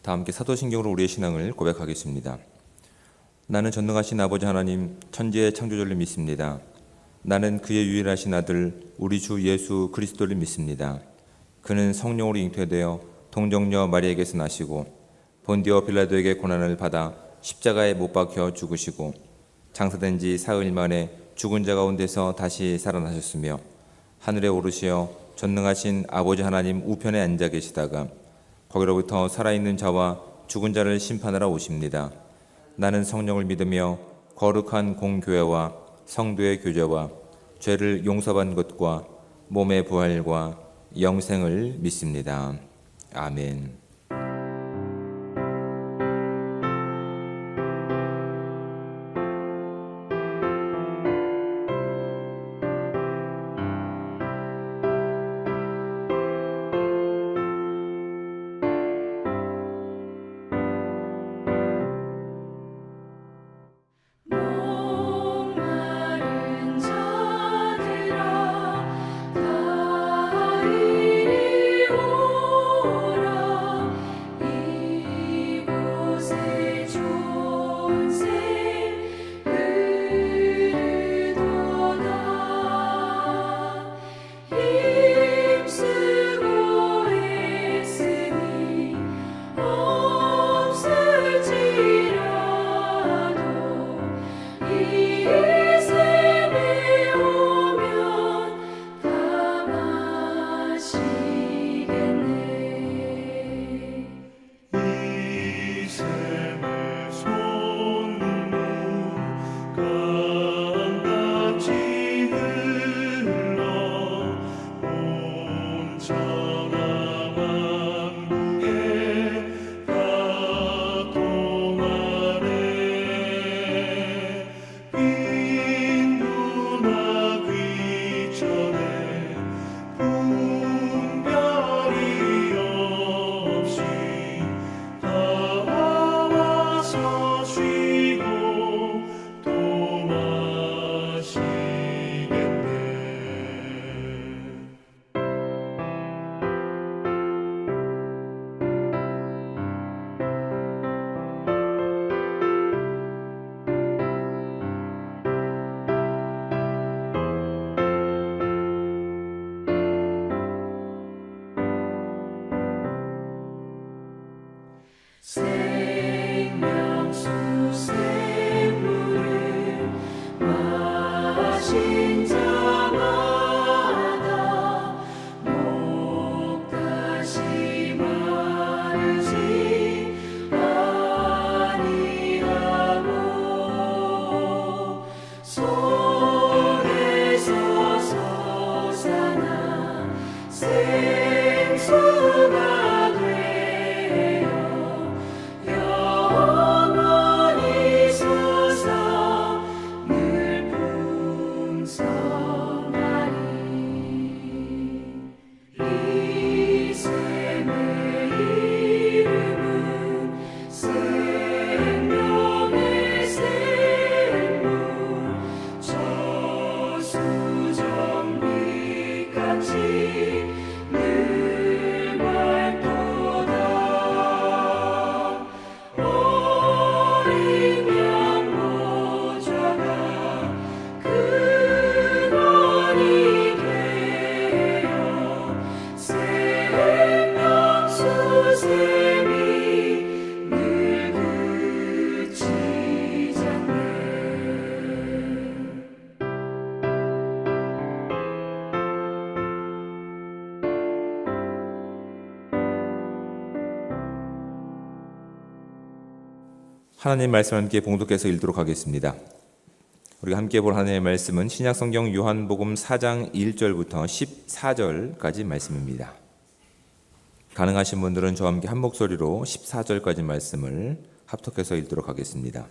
다 함께 사도신경으로 우리의 신앙을 고백하겠습니다. 나는 전능하신 아버지 하나님 천지의 창조주를 믿습니다. 나는 그의 유일하신 아들 우리 주 예수 그리스도를 믿습니다. 그는 성령으로 잉태되어 동정녀 마리아에게서 나시고 본디오 빌라도에게 고난을 받아 십자가에 못 박혀 죽으시고 장사된 지 사흘 만에 죽은 자 가운데서 다시 살아나셨으며 하늘에 오르시어 전능하신 아버지 하나님 우편에 앉아 계시다가 거기로부터 살아있는 자와 죽은 자를 심판하러 오십니다. 나는 성령을 믿으며 거룩한 공교회와 성도의 교제와 죄를 용서받는 것과 몸의 부활과 영생을 믿습니다. 아멘. 목마른 자들아 다 이리 오라 이곳에 좋은 샘 흐르도다 힘쓰고 애쓰니 없을지라도 이 샘에 오면 다 마시겠네. 이 샘의 솟는 물 강같이 흘러 온 천하 만국에 다 통하네. 빈부나 귀천에 분별이 없이 다 와서 쉬고 또 마시겠네. 생명수 샘물을 마신 자마다 목 다시 마르지 아니하고 속에서 솟아나 생수가 되어 영원히 솟아 늘 풍성하리. 이 샘의 이름은 생명의 샘물 저수정빛같이 늘 밝도다. 어린 양 모자가 근원이 되어 생명수 샘이 늘 그치지 않네. 하나님 말씀 함께 봉독해서 읽도록 하겠습니다. 우리가 함께 볼 하나님의 말씀은 신약성경 요한복음 4장 1절부터 14절까지 말씀입니다. 가능하신 분들은 저와 함께 한 목소리로 14절까지 말씀을 합독해서 읽도록 하겠습니다.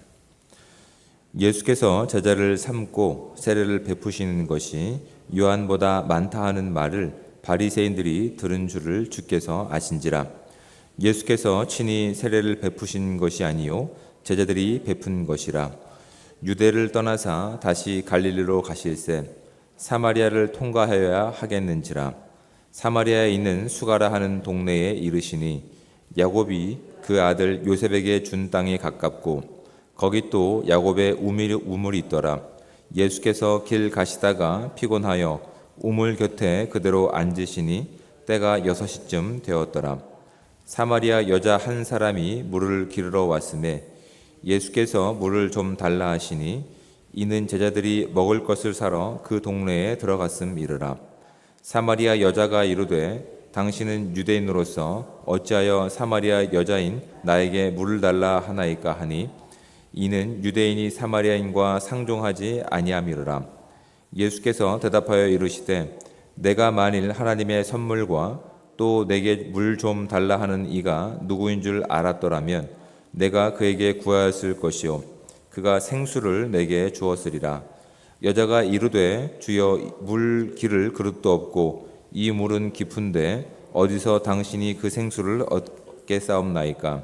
예수께서 제자를 삼고 세례를 베푸시는 것이 요한보다 많다 하는 말을 바리새인들이 들은 줄을 주께서 아신지라. 예수께서 친히 세례를 베푸신 것이 아니요 제자들이 베푼 것이라. 유대를 떠나사 다시 갈릴리로 가실새 사마리아를 통과하여야 하겠는지라. 사마리아에 있는 수가라 하는 동네에 이르시니 야곱이 그 아들 요셉에게 준 땅이 가깝고 거기 또 야곱의 우물이 있더라. 예수께서 길 가시다가 피곤하여 우물 곁에 그대로 앉으시니 때가 6시쯤 되었더라. 사마리아 여자 한 사람이 물을 기르러 왔음에 예수께서 물을 좀 달라 하시니 이는 제자들이 먹을 것을 사러 그 동네에 들어갔음이르라. 사마리아 여자가 이르되 당신은 유대인으로서 어찌하여 사마리아 여자인 나에게 물을 달라 하나이까 하니 이는 유대인이 사마리아인과 상종하지 아니함이르라. 예수께서 대답하여 이르시되 내가 만일 하나님의 선물과 또 내게 물 좀 달라 하는 이가 누구인 줄 알았더라면 내가 그에게 구하였을 것이요 그가 생수를 내게 주었으리라. 여자가 이르되 주여 물 기를 그릇도 없고 이 물은 깊은데 어디서 당신이 그 생수를 얻게 싸움나이까.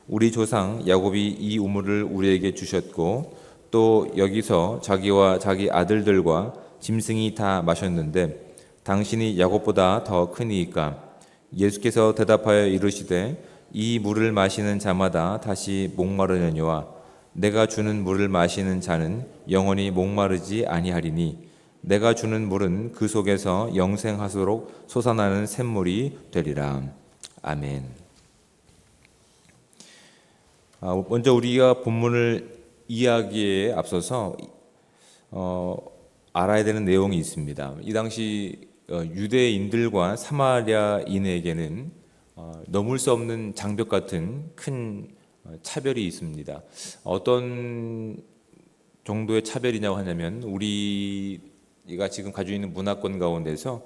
우리 조상 야곱이 이 우물을 우리에게 주셨고 또 여기서 자기와 자기 아들들과 짐승이 다 마셨는데 당신이 야곱보다 더 크니이까. 예수께서 대답하여 이르시되 이 물을 마시는 자마다 다시 목마르려니와 내가 주는 물을 마시는 자는 영원히 목마르지 아니하리니 내가 주는 물은 그 속에서 영생하도록 솟아나는 샘물이 되리라. 아멘. 먼저 우리가 본문을 이야기에 앞서서 알아야 되는 내용이 있습니다. 이 당시 유대인들과 사마리아인에게는 넘을 수 없는 장벽 같은 큰 차별이 있습니다. 어떤 정도의 차별이냐고 하냐면 우리가 지금 가지고 있는 문화권 가운데서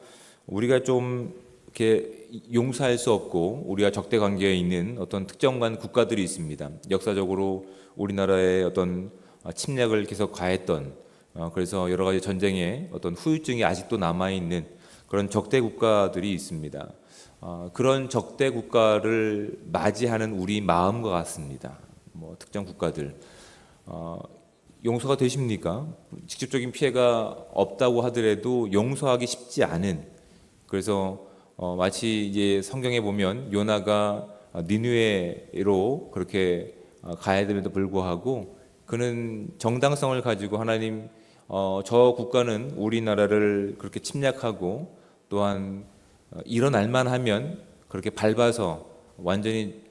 우리가 좀 이렇게 용서할 수 없고 우리가 적대 관계에 있는 어떤 특정한 국가들이 있습니다. 역사적으로 우리나라의 어떤 침략을 계속 가했던 그래서 여러 가지 전쟁의 어떤 후유증이 아직도 남아 있는 그런 적대 국가들이 있습니다. 그런 적대 국가를 맞이하는 우리 마음과 같습니다. 특정 국가들 용서가 되십니까? 직접적인 피해가 없다고 하더라도 용서하기 쉽지 않은 그래서 마치 이제 성경에 보면 요나가 니느웨로 그렇게 가야 됨에도 불구하고 그는 정당성을 가지고 하나님 저 국가는 우리나라를 그렇게 침략하고 또한 일어날만 하면 그렇게 밟아서 완전히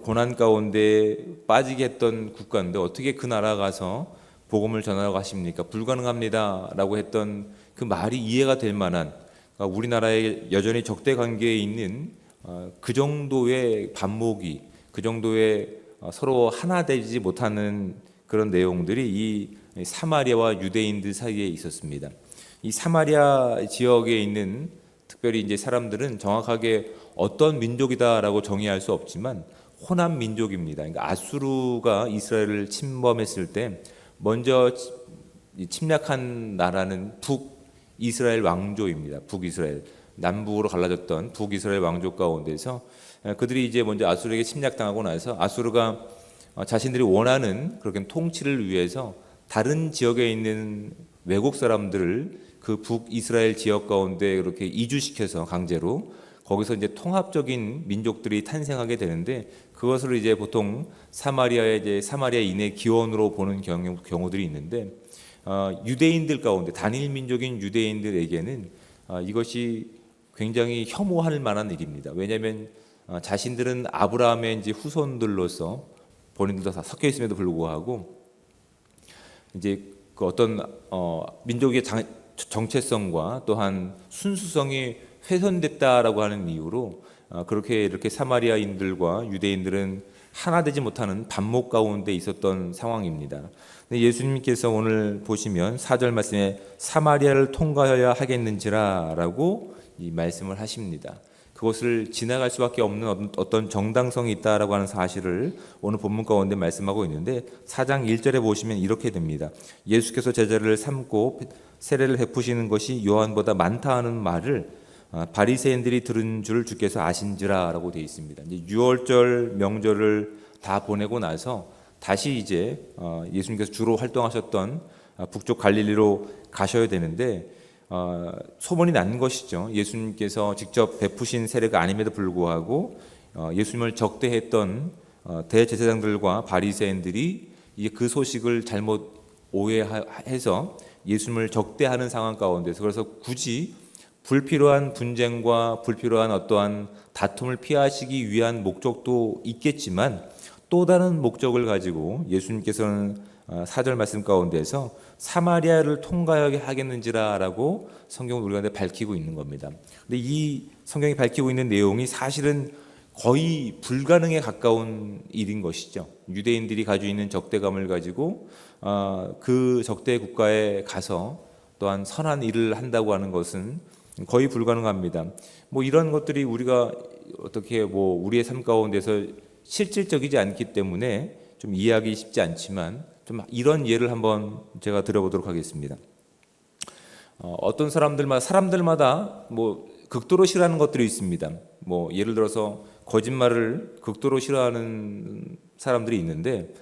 고난 가운데 빠지게 했던 국가인데 어떻게 그 나라 가서 복음을 전하라고 하십니까? 불가능합니다라고 했던 그 말이 이해가 될 만한 우리나라에 여전히 적대 관계에 있는 그 정도의 반목이 그 정도의 서로 하나 되지 못하는 그런 내용들이 이 사마리아와 유대인들 사이에 있었습니다. 이 사마리아 지역에 있는 특별히 이제 사람들은 정확하게 어떤 민족이다라고 정의할 수 없지만 호남 민족입니다. 그러니까 아수르가 이스라엘을 침범했을 때 먼저 침략한 나라는 북이스라엘 왕조입니다. 북이스라엘 남북으로 갈라졌던 북이스라엘 왕조 가운데서 그들이 이제 먼저 아수르에게 침략당하고 나서 아수르가 자신들이 원하는 그렇게 통치를 위해서 다른 지역에 있는 외국 사람들을 그 북이스라엘 지역 가운데 이렇게 이주시켜서 강제로 거기서 이제 통합적인 민족들이 탄생하게 되는데 그것을 이제 보통 사마리아의 이제 사마리아인의 기원으로 보는 경우들이 있는데 유대인들 가운데 단일 민족인 유대인들에게는 이것이 굉장히 혐오할 만한 일입니다. 왜냐하면 자신들은 아브라함의 이제 후손들로서 본인들도 다 섞여 있음에도 불구하고 이제 그 어떤 민족의 정체성과 또한 순수성이 훼손됐다라고 하는 이유로 그렇게 이렇게 사마리아인들과 유대인들은 하나 되지 못하는 반목 가운데 있었던 상황입니다. 근데 예수님께서 오늘 보시면 4절 말씀에 사마리아를 통과해야 하겠는지라라고 이 말씀을 하십니다. 그것을 지나갈 수밖에 없는 어떤 정당성이 있다라고 하는 사실을 오늘 본문 가운데 말씀하고 있는데 4장 1절에 보시면 이렇게 됩니다. 예수께서 제자를 삼고 세례를 베푸시는 것이 요한보다 많다 하는 말을 바리새인들이 들은 줄 주께서 아신지라라고 되어 있습니다. 이제 유월절 명절을 다 보내고 나서 다시 이제 예수님께서 주로 활동하셨던 북쪽 갈릴리로 가셔야 되는데 소문이 난 것이죠. 예수님께서 직접 베푸신 세례가 아님에도 불구하고 예수님을 적대했던 대제사장들과 바리새인들이 이제 그 소식을 잘못 오해해서 예수님을 적대하는 상황 가운데서, 그래서 굳이 불필요한 분쟁과 불필요한 어떠한 다툼을 피하시기 위한 목적도 있겠지만 또 다른 목적을 가지고 예수님께서는 4절 말씀 가운데서 사마리아를 통과하게 하겠는지라라고 성경을 우리한테 밝히고 있는 겁니다. 근데 이 성경이 밝히고 있는 내용이 사실은 거의 불가능에 가까운 일인 것이죠. 유대인들이 가지고 있는 적대감을 가지고 그 적대 국가에 가서 또한 선한 일을 한다고 하는 것은 거의 불가능합니다. 뭐 이런 것들이 우리가 어떻게 뭐 우리의 삶 가운데서 실질적이지 않기 때문에 좀 이해하기 쉽지 않지만 좀 이런 예를 한번 제가 들어보도록 하겠습니다. 어떤 사람들마다 뭐 극도로 싫어하는 것들이 있습니다. 뭐 예를 들어서 거짓말을 극도로 싫어하는 사람들이 있는데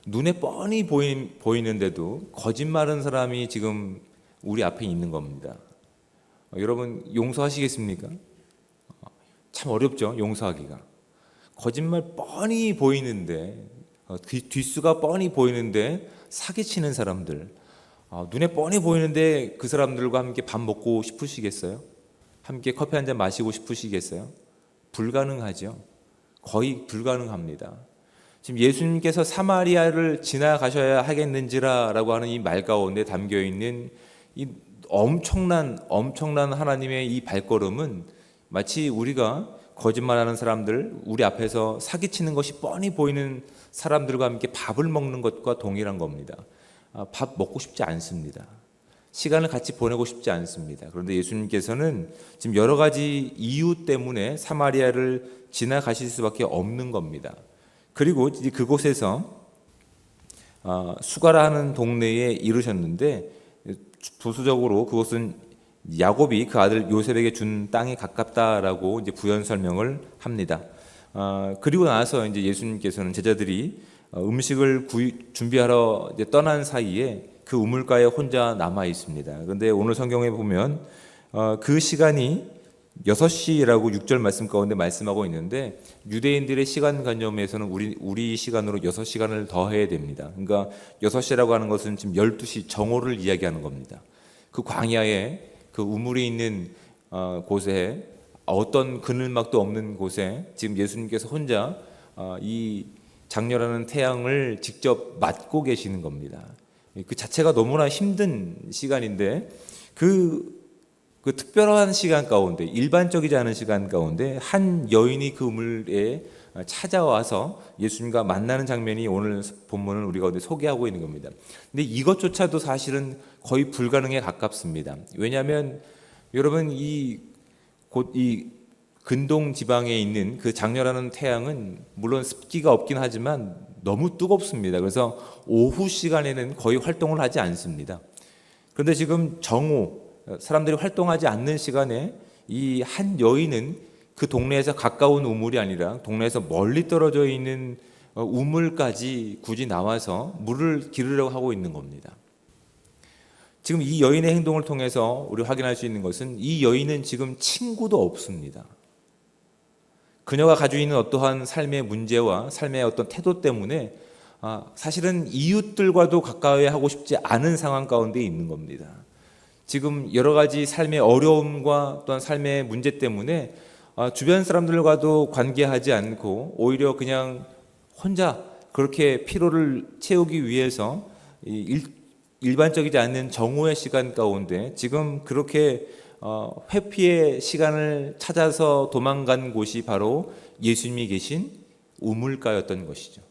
눈에 뻔히 보이는데도 거짓말하는 사람이 지금 우리 앞에 있는 겁니다. 여러분 용서하시겠습니까? 참 어렵죠, 용서하기가. 거짓말 뻔히 보이는데 뒷수가 뻔히 보이는데 사기치는 사람들, 눈에 뻔히 보이는데 그 사람들과 함께 밥 먹고 싶으시겠어요? 함께 커피 한 잔 마시고 싶으시겠어요? 불가능하죠. 거의 불가능합니다. 지금 예수님께서 사마리아를 지나가셔야 하겠는지라라고 하는 이 말 가운데 담겨 있는 이 엄청난 하나님의 이 발걸음은 마치 우리가 거짓말하는 사람들, 우리 앞에서 사기치는 것이 뻔히 보이는 사람들과 함께 밥을 먹는 것과 동일한 겁니다. 밥 먹고 싶지 않습니다. 시간을 같이 보내고 싶지 않습니다. 그런데 예수님께서는 지금 여러 가지 이유 때문에 사마리아를 지나가실 수밖에 없는 겁니다. 그리고 이제 그곳에서 수가라 하는 동네에 이르셨는데 부수적으로 그것은 야곱이 그 아들 요셉에게 준 땅에 가깝다라고 이제 부연 설명을 합니다. 그리고 나서 이제 예수님께서는 제자들이 음식을 준비하러 이제 떠난 사이에 그 우물가에 혼자 남아 있습니다. 그런데 오늘 성경에 보면 그 시간이 6시라고 6절 말씀 가운데 말씀하고 있는데 유대인들의 시간관념에서는 우리 시간으로 6시간을 더해야 됩니다. 그러니까 6시라고 하는 것은 지금 12시 정오를 이야기하는 겁니다. 그 광야에 그 우물이 있는 곳에 어떤 그늘막도 없는 곳에 지금 예수님께서 혼자 이 장렬하는 태양을 직접 맞고 계시는 겁니다. 그 자체가 너무나 힘든 시간인데 그 특별한 시간 가운데, 일반적이지 않은 시간 가운데 한 여인이 그 우물에 찾아와서 예수님과 만나는 장면이 오늘 본문을 우리 가운데 소개하고 있는 겁니다. 근데 이것조차도 사실은 거의 불가능에 가깝습니다. 왜냐하면 여러분 이 근동 지방에 있는 그 장렬하는 태양은 물론 습기가 없긴 하지만 너무 뜨겁습니다. 그래서 오후 시간에는 거의 활동을 하지 않습니다. 그런데 지금 정오, 사람들이 활동하지 않는 시간에 이 한 여인은 그 동네에서 가까운 우물이 아니라 동네에서 멀리 떨어져 있는 우물까지 굳이 나와서 물을 기르려고 하고 있는 겁니다. 지금 이 여인의 행동을 통해서 우리 확인할 수 있는 것은 이 여인은 지금 친구도 없습니다. 그녀가 가지고 있는 어떠한 삶의 문제와 삶의 어떤 태도 때문에 사실은 이웃들과도 가까이 하고 싶지 않은 상황 가운데 있는 겁니다. 지금 여러 가지 삶의 어려움과 또한 삶의 문제 때문에 주변 사람들과도 관계하지 않고 오히려 그냥 혼자 그렇게 피로를 채우기 위해서 일반적이지 않는 정오의 시간 가운데 지금 그렇게 회피의 시간을 찾아서 도망간 곳이 바로 예수님이 계신 우물가였던 것이죠.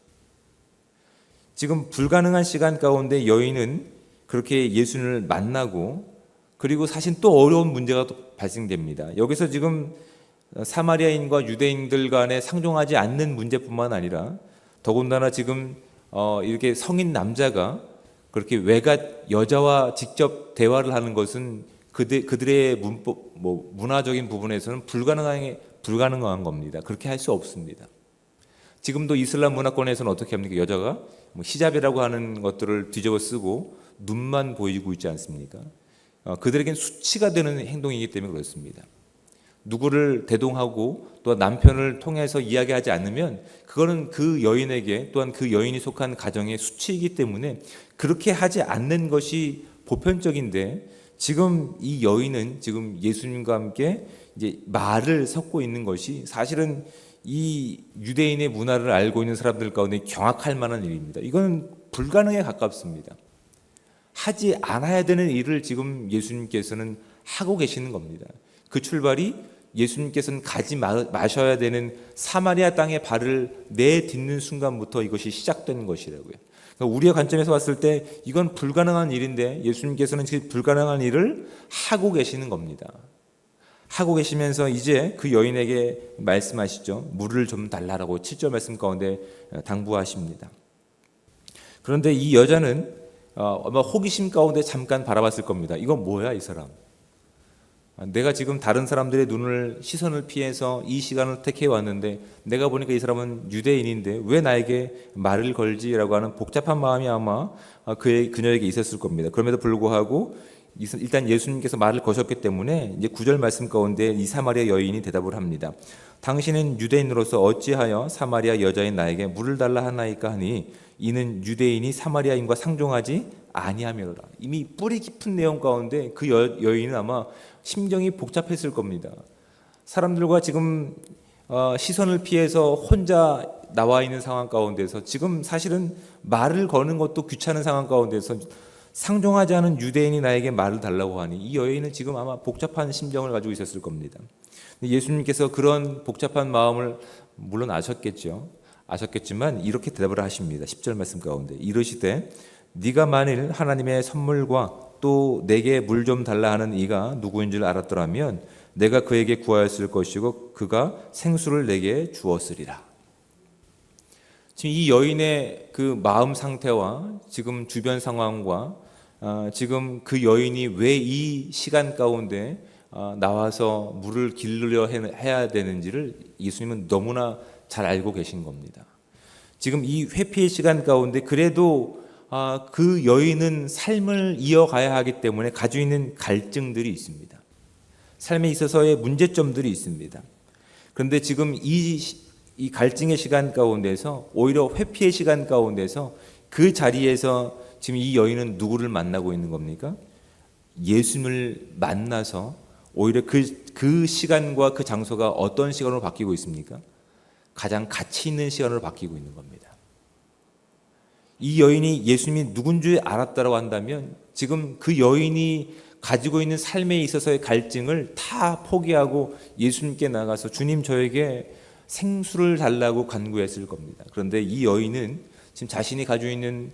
지금 불가능한 시간 가운데 여인은 그렇게 예수님을 만나고 그리고 사실 또 어려운 문제가 또 발생됩니다. 여기서 지금 사마리아인과 유대인들 간에 상종하지 않는 문제뿐만 아니라 더군다나 지금 이렇게 성인 남자가 그렇게 외갓 여자와 직접 대화를 하는 것은 그들의 문화적인 부분에서는 불가능한 겁니다. 그렇게 할 수 없습니다. 지금도 이슬람 문화권에서는 어떻게 합니까? 여자가 히잡이라고 하는 것들을 뒤집어 쓰고 눈만 보이고 있지 않습니까? 그들에겐 수치가 되는 행동이기 때문에 그렇습니다. 누구를 대동하고 또 남편을 통해서 이야기하지 않으면 그거는 그 여인에게 또한 그 여인이 속한 가정의 수치이기 때문에 그렇게 하지 않는 것이 보편적인데, 지금 이 여인은 지금 예수님과 함께 이제 말을 섞고 있는 것이 사실은 이 유대인의 문화를 알고 있는 사람들 가운데 경악할 만한 일입니다. 이건 불가능에 가깝습니다. 하지 않아야 되는 일을 지금 예수님께서는 하고 계시는 겁니다. 그 출발이 예수님께서는 가지 마셔야 되는 사마리아 땅에 발을 내딛는 순간부터 이것이 시작된 것이라고요. 그러니까 우리의 관점에서 봤을 때 이건 불가능한 일인데 예수님께서는 그 불가능한 일을 하고 계시는 겁니다. 하고 계시면서 이제 그 여인에게 말씀하시죠. 물을 좀 달라라고 7절 말씀 가운데 당부하십니다. 그런데 이 여자는 아마 호기심 가운데 잠깐 바라봤을 겁니다. 이건 뭐야 이 사람? 내가 지금 다른 사람들의 시선을 피해서 이 시간을 택해 왔는데 내가 보니까 이 사람은 유대인인데 왜 나에게 말을 걸지라고 하는 복잡한 마음이 아마 그녀에게 있었을 겁니다. 그럼에도 불구하고 일단 예수님께서 말을 거셨기 때문에 이제 9절 말씀 가운데 이 사마리아 여인이 대답을 합니다. 당신은 유대인으로서 어찌하여 사마리아 여자인 나에게 물을 달라 하나이까 하니 이는 유대인이 사마리아인과 상종하지 아니하며라. 이미 뿌리 깊은 내용 가운데 그 여인은 아마 심경이 복잡했을 겁니다. 사람들과 지금 시선을 피해서 혼자 나와 있는 상황 가운데서 지금 사실은 말을 거는 것도 귀찮은 상황 가운데서 상종하지 않은 유대인이 나에게 말을 달라고 하니 이 여인은 지금 아마 복잡한 심정을 가지고 있었을 겁니다. 예수님께서 그런 복잡한 마음을 물론 아셨겠지만 이렇게 대답을 하십니다. 10절 말씀 가운데 이르시되 네가 만일 하나님의 선물과 또 내게 물 좀 달라 하는 이가 누구인 줄 알았더라면 내가 그에게 구하였을 것이고 그가 생수를 내게 주었으리라. 지금 이 여인의 그 마음 상태와 지금 주변 상황과 지금 그 여인이 왜 이 시간 가운데 나와서 물을 기르려 해야 되는지를 예수님은 너무나 잘 알고 계신 겁니다. 지금 이 회피의 시간 가운데 그래도 그 여인은 삶을 이어가야 하기 때문에 가지고 있는 갈증들이 있습니다. 삶에 있어서의 문제점들이 있습니다. 그런데 지금 이 갈증의 시간 가운데서 오히려 회피의 시간 가운데서 그 자리에서 지금 이 여인은 누구를 만나고 있는 겁니까? 예수님을 만나서 오히려 그 시간과 그 장소가 어떤 시간으로 바뀌고 있습니까? 가장 가치 있는 시간으로 바뀌고 있는 겁니다. 이 여인이 예수님이 누군지 알았다고 한다면 지금 그 여인이 가지고 있는 삶에 있어서의 갈증을 다 포기하고 예수님께 나가서 주님 저에게 생수를 달라고 간구했을 겁니다. 그런데 이 여인은 지금 자신이 가지고 있는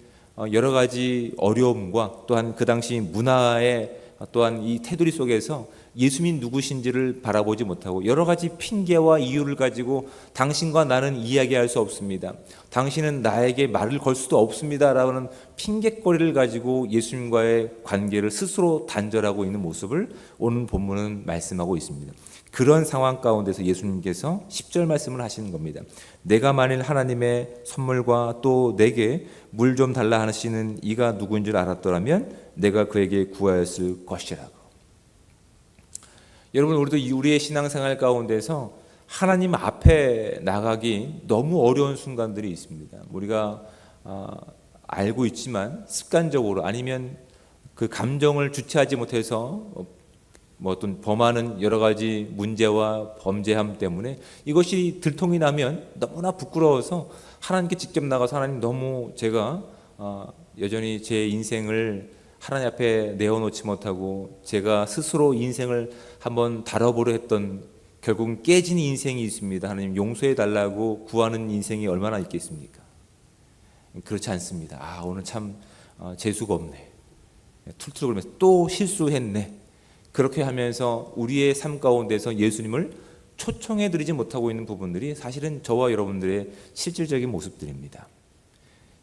여러 가지 어려움과 또한 그 당시 문화의 또한 이 테두리 속에서 예수님이 누구신지를 바라보지 못하고 여러 가지 핑계와 이유를 가지고 당신과 나는 이야기할 수 없습니다. 당신은 나에게 말을 걸 수도 없습니다라는 핑계거리를 가지고 예수님과의 관계를 스스로 단절하고 있는 모습을 오늘 본문은 말씀하고 있습니다. 그런 상황 가운데서 예수님께서 10절 말씀을 하시는 겁니다. 내가 만일 하나님의 선물과 또 내게 물 좀 달라 하시는 이가 누구인 줄 알았더라면 내가 그에게 구하였을 것이라고. 여러분 우리도 우리의 신앙생활 가운데서 하나님 앞에 나가기 너무 어려운 순간들이 있습니다. 우리가 알고 있지만 습관적으로 아니면 그 감정을 주체하지 못해서 어떤 범하는 여러 가지 문제와 범죄함 때문에 이것이 들통이 나면 너무나 부끄러워서 하나님께 직접 나가서 하나님 너무 제가 여전히 제 인생을 하나님 앞에 내어놓지 못하고 제가 스스로 인생을 한번 다뤄보려 했던 결국은 깨진 인생이 있습니다. 하나님 용서해 달라고 구하는 인생이 얼마나 있겠습니까? 그렇지 않습니다. 오늘 참 재수가 없네. 툴툴 거리면서 또 실수했네. 그렇게 하면서 우리의 삶 가운데서 예수님을 초청해 드리지 못하고 있는 부분들이 사실은 저와 여러분들의 실질적인 모습들입니다.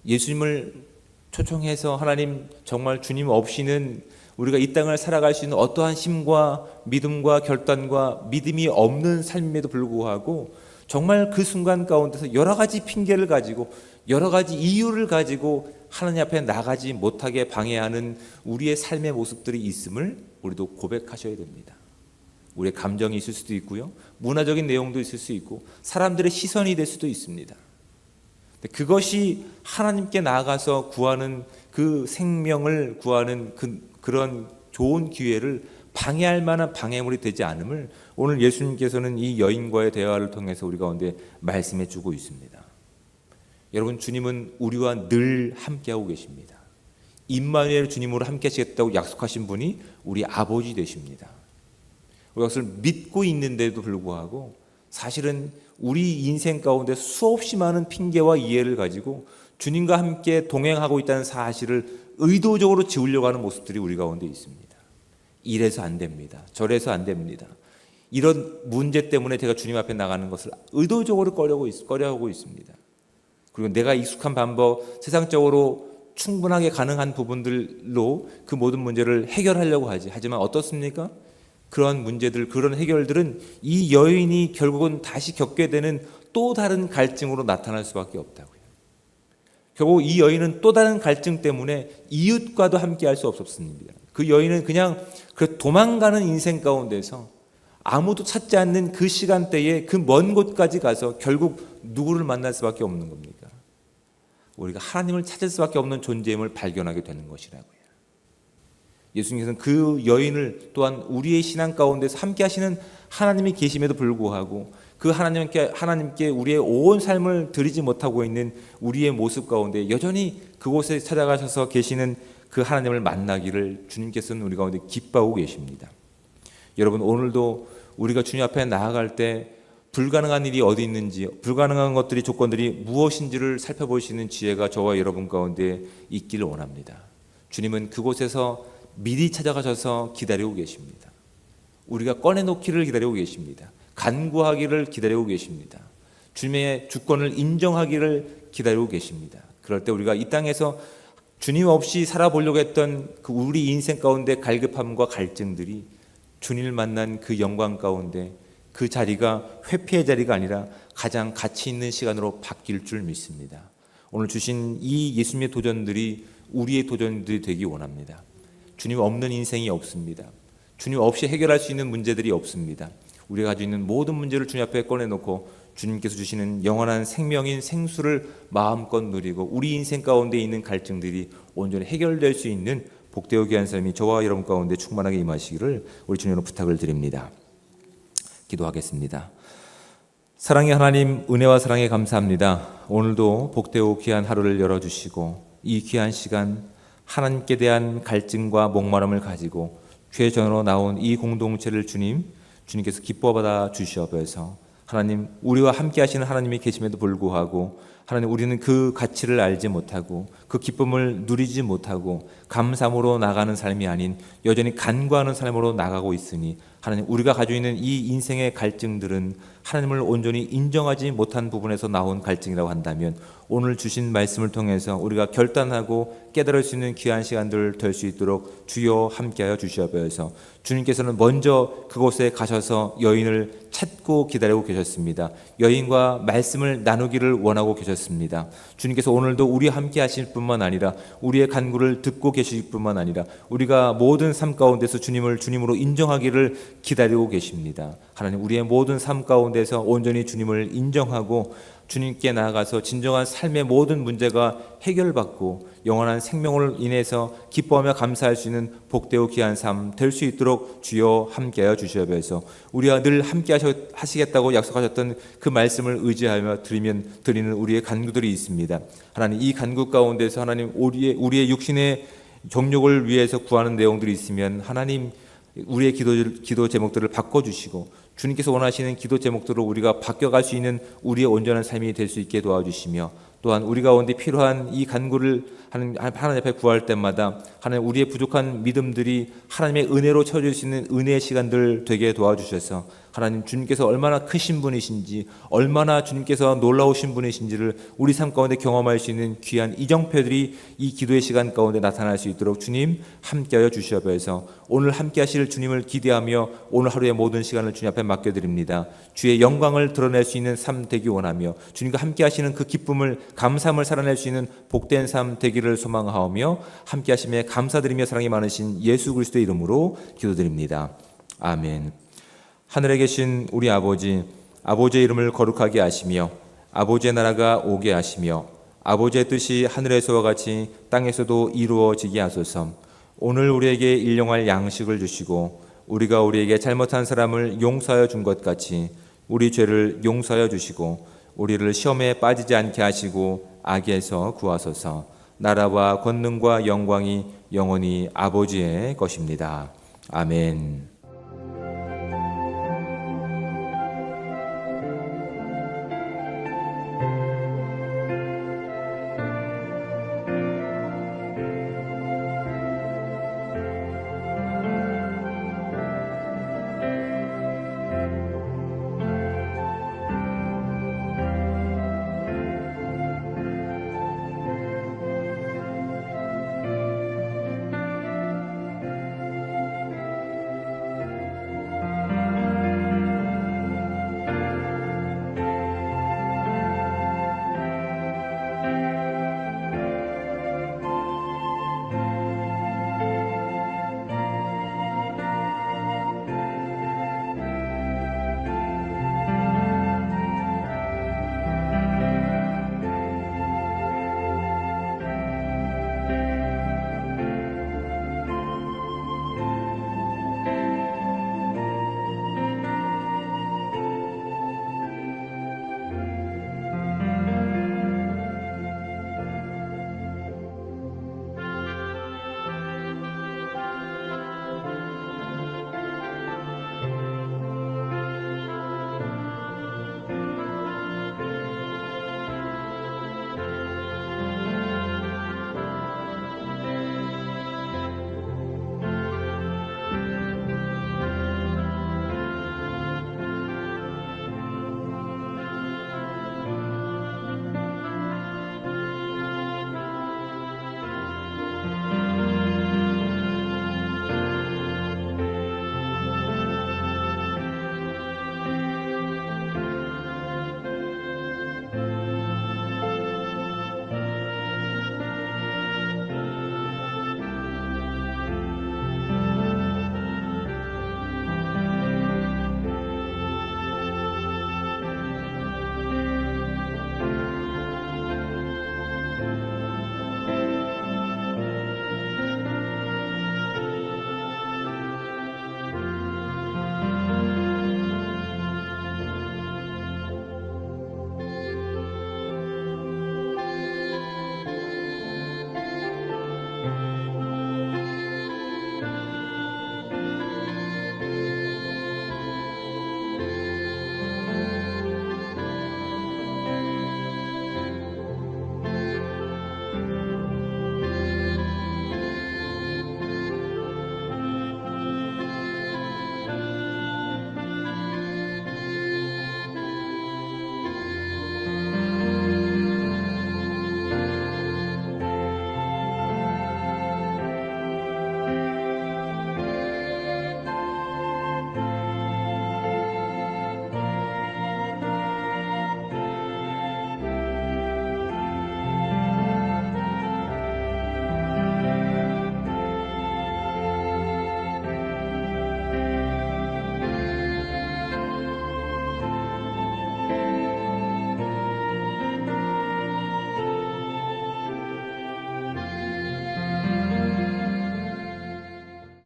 예수님을 초청해서 하나님 정말 주님 없이는 우리가 이 땅을 살아갈 수 있는 어떠한 힘과 믿음과 결단과 믿음이 없는 삶임에도 불구하고 정말 그 순간 가운데서 여러 가지 핑계를 가지고 여러 가지 이유를 가지고 하나님 앞에 나가지 못하게 방해하는 우리의 삶의 모습들이 있음을 우리도 고백하셔야 됩니다. 우리의 감정이 있을 수도 있고요. 문화적인 내용도 있을 수 있고 사람들의 시선이 될 수도 있습니다. 그것이 하나님께 나아가서 구하는 그 생명을 구하는 그런 좋은 기회를 방해할 만한 방해물이 되지 않음을 오늘 예수님께서는 이 여인과의 대화를 통해서 우리 가운데 말씀해 주고 있습니다. 여러분, 주님은 우리와 늘 함께하고 계십니다. 임마누엘 주님으로 함께 하시겠다고 약속하신 분이 우리 아버지 되십니다. 우리가 그것을 믿고 있는데도 불구하고 사실은 우리 인생 가운데 수없이 많은 핑계와 이해를 가지고 주님과 함께 동행하고 있다는 사실을 의도적으로 지우려고 하는 모습들이 우리 가운데 있습니다. 이래서 안 됩니다. 저래서 안 됩니다. 이런 문제 때문에 제가 주님 앞에 나가는 것을 의도적으로 꺼려하고 있습니다. 그리고 내가 익숙한 방법, 세상적으로 충분하게 가능한 부분들로 그 모든 문제를 해결하려고 하지. 하지만 어떻습니까? 그런 문제들, 그런 해결들은 이 여인이 결국은 다시 겪게 되는 또 다른 갈증으로 나타날 수밖에 없다고요. 결국 이 여인은 또 다른 갈증 때문에 이웃과도 함께 할 수 없었습니다. 그 여인은 그냥 그 도망가는 인생 가운데서 아무도 찾지 않는 그 시간대에 그 먼 곳까지 가서 결국 누구를 만날 수밖에 없는 겁니까? 우리가 하나님을 찾을 수밖에 없는 존재임을 발견하게 되는 것이라고요. 예수님께서는 그 여인을 또한 우리의 신앙 가운데서 함께 하시는 하나님이 계심에도 불구하고 그 하나님께 우리의 온 삶을 드리지 못하고 있는 우리의 모습 가운데 여전히 그곳에 찾아가셔서 계시는 그 하나님을 만나기를 주님께서는 우리 가운데 기뻐하고 계십니다. 여러분, 오늘도 우리가 주님 앞에 나아갈 때 불가능한 일이 어디 있는지, 불가능한 것들이, 조건들이 무엇인지를 살펴볼 수 있는 지혜가 저와 여러분 가운데 있기를 원합니다. 주님은 그곳에서 미리 찾아가셔서 기다리고 계십니다. 우리가 꺼내놓기를 기다리고 계십니다. 간구하기를 기다리고 계십니다. 주님의 주권을 인정하기를 기다리고 계십니다. 그럴 때 우리가 이 땅에서 주님 없이 살아보려고 했던 그 우리 인생 가운데 갈급함과 갈증들이 주님을 만난 그 영광 가운데 그 자리가 회피의 자리가 아니라 가장 가치 있는 시간으로 바뀔 줄 믿습니다. 오늘 주신 이 예수님의 도전들이 우리의 도전들이 되기 원합니다. 주님 없는 인생이 없습니다. 주님 없이 해결할 수 있는 문제들이 없습니다. 우리가 가지고 있는 모든 문제를 주님 앞에 꺼내놓고 주님께서 주시는 영원한 생명인 생수를 마음껏 누리고 우리 인생 가운데 있는 갈증들이 온전히 해결될 수 있는 복되고 귀한 삶이 저와 여러분 가운데 충만하게 임하시기를 우리 주님으로 부탁을 드립니다. 기도하겠습니다. 사랑의 하나님, 은혜와 사랑에 감사합니다. 오늘도 복되고 귀한 하루를 열어주시고 이 귀한 시간 하나님께 대한 갈증과 목마름을 가지고 죄전으로 나온 이 공동체를 주님께서 기뻐받아 주시옵소서. 하나님, 우리와 함께 하시는 하나님이 계심에도 불구하고 하나님, 우리는 그 가치를 알지 못하고 그 기쁨을 누리지 못하고 감사함으로 나가는 삶이 아닌 여전히 간구하는 삶으로 나가고 있으니 하나님, 우리가 가지고 있는 이 인생의 갈증들은 하나님을 온전히 인정하지 못한 부분에서 나온 갈증이라고 한다면 오늘 주신 말씀을 통해서 우리가 결단하고 깨달을 수 있는 귀한 시간들 될 수 있도록 주여 함께하여 주시옵소서. 주님께서는 먼저 그곳에 가셔서 여인을 찾고 기다리고 계셨습니다. 여인과 말씀을 나누기를 원하고 계셨습니다. 주님께서 오늘도 우리와 함께 하실 뿐만 아니라 우리의 간구를 듣고 계실 뿐만 아니라 우리가 모든 삶 가운데서 주님을 주님으로 인정하기를 기다리고 계십니다. 하나님, 우리의 모든 삶 가운데서 온전히 주님을 인정하고 주님께 나아가서 진정한 삶의 모든 문제가 해결받고 영원한 생명을 인해서 기뻐하며 감사할 수 있는 복되고 귀한 삶 될 수 있도록 주여 함께하여 주시옵소서. 우리와 늘 함께 하시겠다고 약속하셨던 그 말씀을 의지하며 드리는 우리의 간구들이 있습니다. 하나님, 이 간구 가운데서 하나님 우리의 육신의 정욕을 위해서 구하는 내용들이 있으면 하나님, 우리의 기도 제목들을 바꿔주시고 주님께서 원하시는 기도 제목들로 우리가 바뀌어갈 수 있는 우리의 온전한 삶이 될 수 있게 도와주시며 또한 우리 가운데 필요한 이 간구를 하나님 앞에 구할 때마다 하나님, 우리의 부족한 믿음들이 하나님의 은혜로 채워질 수 있는 은혜의 시간들 되게 도와주셔서 하나님, 주님께서 얼마나 크신 분이신지 얼마나 주님께서 놀라우신 분이신지를 우리 삶 가운데 경험할 수 있는 귀한 이정표들이 이 기도의 시간 가운데 나타날 수 있도록 주님 함께하여 주시옵소서. 오늘 함께 하실 주님을 기대하며 오늘 하루의 모든 시간을 주님 앞에 맡겨드립니다. 주의 영광을 드러낼 수 있는 삶 되기 원하며 주님과 함께 하시는 그 기쁨을, 감사함을 살아낼 수 있는 복된 삶 되기를 소망하오며 함께 하심에 감사드리며 사랑이 많으신 예수 그리스도의 이름으로 기도드립니다. 아멘. 하늘에 계신 우리 아버지, 아버지의 이름을 거룩하게 하시며 아버지의 나라가 오게 하시며 아버지의 뜻이 하늘에서와 같이 땅에서도 이루어지게 하소서. 오늘 우리에게 일용할 양식을 주시고 우리가 우리에게 잘못한 사람을 용서하여 준 것 같이 우리 죄를 용서하여 주시고 우리를 시험에 빠지지 않게 하시고 악에서 구하소서. 나라와 권능과 영광이 영원히 아버지의 것입니다. 아멘.